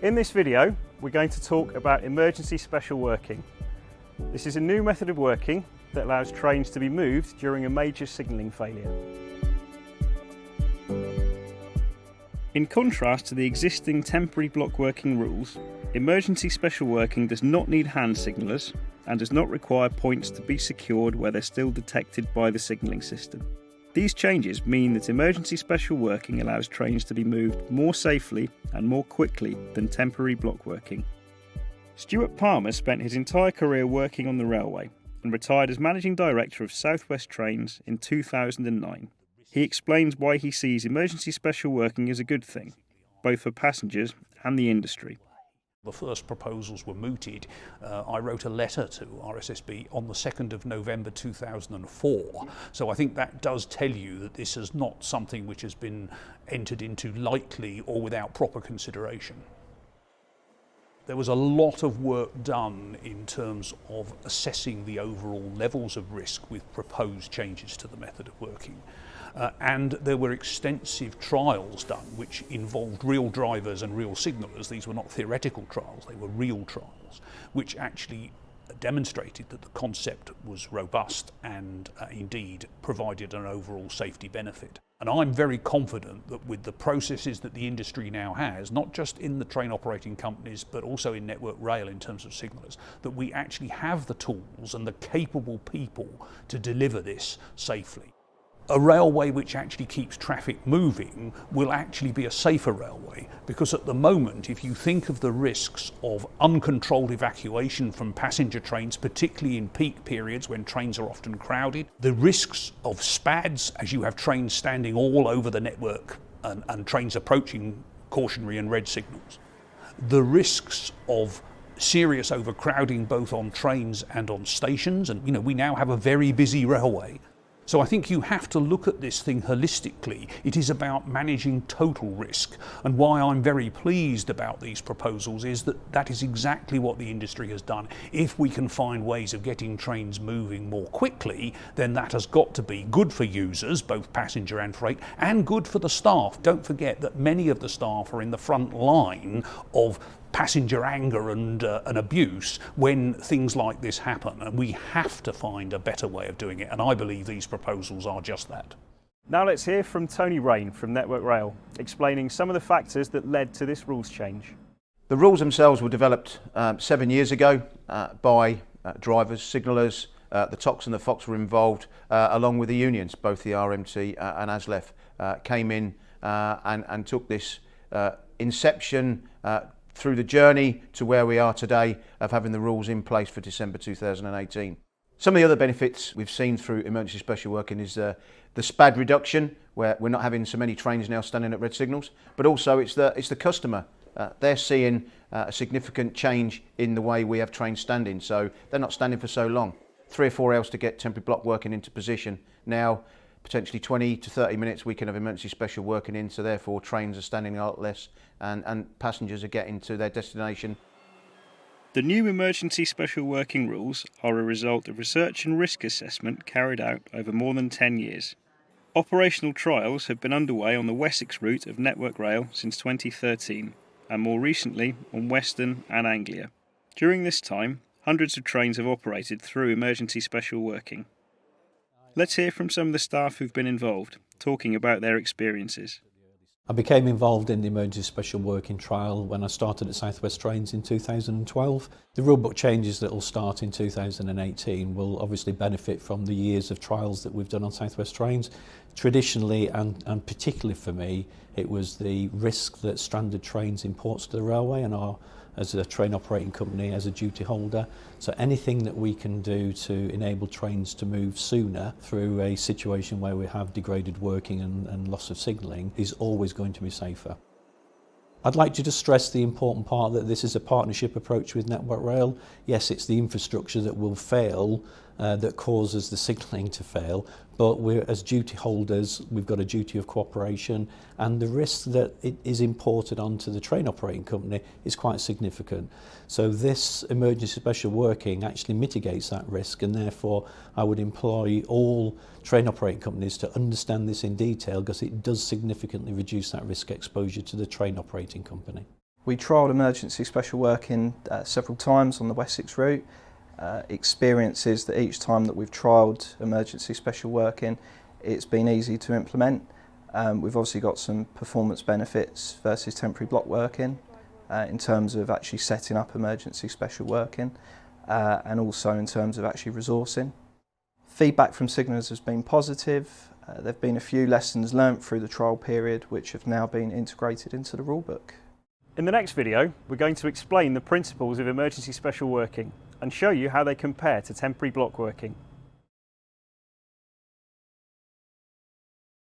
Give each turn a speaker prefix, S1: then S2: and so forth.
S1: In this video, we're going to talk about emergency special working. This is a new method of working that allows trains to be moved during a major signalling failure. In contrast to the existing temporary block working rules, emergency special working does not need hand signallers and does not require points to be secured where they're still detected by the signalling system. These changes mean that emergency special working allows trains to be moved more safely and more quickly than temporary block working. Stuart Palmer spent his entire career working on the railway and retired as Managing Director of South West Trains in 2009. He explains why he sees emergency special working as a good thing, both for passengers and the industry.
S2: The first proposals were mooted. I wrote a letter to RSSB on the 2nd of November 2004. So I think that does tell you that this is not something which has been entered into lightly or without proper consideration. There was a lot of work done in terms of assessing the overall levels of risk with proposed changes to the method of working. And there were extensive trials done which involved real drivers and real signallers. These were not theoretical trials, they were real trials, which actually demonstrated that the concept was robust and indeed provided an overall safety benefit. And I'm very confident that with the processes that the industry now has, not just in the train operating companies, but also in Network Rail in terms of signallers, that we actually have the tools and the capable people to deliver this safely. A railway which actually keeps traffic moving will actually be a safer railway, because at the moment, if you think of the risks of uncontrolled evacuation from passenger trains, particularly in peak periods when trains are often crowded, the risks of SPADs as you have trains standing all over the network and trains approaching cautionary and red signals, the risks of serious overcrowding both on trains and on stations, and we now have a very busy railway. So I think you have to look at this thing holistically. It is about managing total risk. And why I'm very pleased about these proposals is that that is exactly what the industry has done. If we can find ways of getting trains moving more quickly, then that has got to be good for users, both passenger and freight, and good for the staff. Don't forget that many of the staff are in the front line of passenger anger and abuse when things like this happen, and we have to find a better way of doing it, and I believe these proposals are just that.
S1: Now let's hear from Tony Rain from Network Rail, explaining some of the factors that led to this rules change.
S3: The rules themselves were developed 7 years ago by drivers, signallers, the TOCs and the FOCs were involved, along with the unions. Both the RMT and ASLEF came in and took this inception through the journey to where we are today of having the rules in place for December 2018. Some of the other benefits we've seen through emergency special working is the SPAD reduction, where we're not having so many trains now standing at red signals, but also it's the customer. They're seeing a significant change in the way we have trains standing, so they're not standing for so long. 3 or 4 hours to get temporary block working into position. Now, potentially 20 to 30 minutes we can have emergency special working in, so therefore trains are standing a lot less and passengers are getting to their destination.
S1: The new emergency special working rules are a result of research and risk assessment carried out over more than 10 years. Operational trials have been underway on the Wessex route of Network Rail since 2013 and more recently on Western and Anglia. During this time, hundreds of trains have operated through emergency special working. Let's hear from some of the staff who've been involved, talking about their experiences.
S4: I became involved in the emergency special working trial when I started at South West Trains in 2012. The rulebook changes that will start in 2018 will obviously benefit from the years of trials that we've done on South West Trains. Traditionally, and particularly for me, it was the risk that stranded trains imports to the railway and are, as a train operating company, as a duty holder. So anything that we can do to enable trains to move sooner through a situation where we have degraded working and loss of signalling is always going to be safer. I'd like to just stress the important part that this is a partnership approach with Network Rail. Yes, it's the infrastructure that will fail that causes the signalling to fail, but we're, as duty holders, we've got a duty of cooperation, and the risk that it is imported onto the train operating company is quite significant. So this emergency special working actually mitigates that risk, and therefore I would employ all train operating companies to understand this in detail, because it does significantly reduce that risk exposure to the train operating company.
S5: We trialled emergency special working several times on the Wessex route. Experience is that each time that we've trialled emergency special working, it's been easy to implement. We've obviously got some performance benefits versus temporary block working in terms of actually setting up emergency special working and also in terms of actually resourcing. Feedback from signallers has been positive. There have been a few lessons learnt through the trial period which have now been integrated into the rulebook.
S1: In the next video, we're going to explain the principles of emergency special working and show you how they compare to temporary block working.